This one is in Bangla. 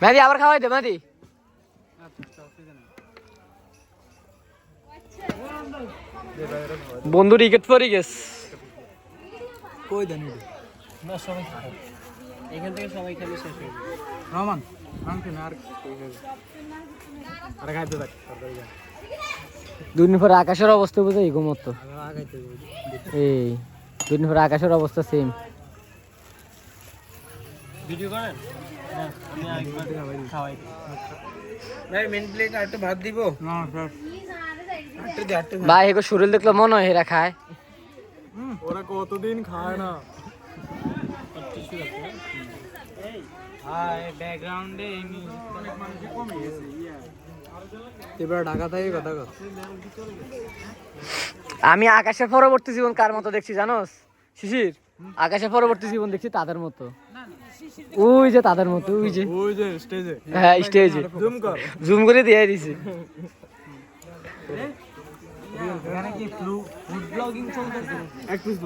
মেহেদি আবার খাওয়াই দে মেহেদি। বন্ধু টিকিট পরে গেছে কই দেন না সবাই খায় এখান থেকে সবাই খেলে শেষ হয়ে যাবে রহমান আনকে না আর আরে খাইতে থাক দুদিন পরে আকাশের অবস্থা বুঝে ঘুমত এই দুদিন পরে আকাশের অবস্থা সেম। ভিডিও করেন আমি আরেকবার খাওয়াই ভাই মেন প্লেট আর একটু ভাত দিব না স্যার ভাই এগো শরীর দেখলে মনে হয় এরা খায়। ওরা কতদিন খায় না ব্যাকগ্রাউন্ডে অনেক মানুষ কমে গেছে এবার ঢাকা থেকে কথা কর। আমি আকাশের পরবর্তী জীবন কার মতো দেখছি জানোস শিশির? আকাশের পরবর্তী জীবন দেখছি তাদের মতো, ওই যে তাদের মতো, ওই যে স্টেজে হ্যাঁ স্টেজে জুম করে দিয়ে দিছি। এখানে কি ফুড ব্লগিং চলতেছে? এক পিস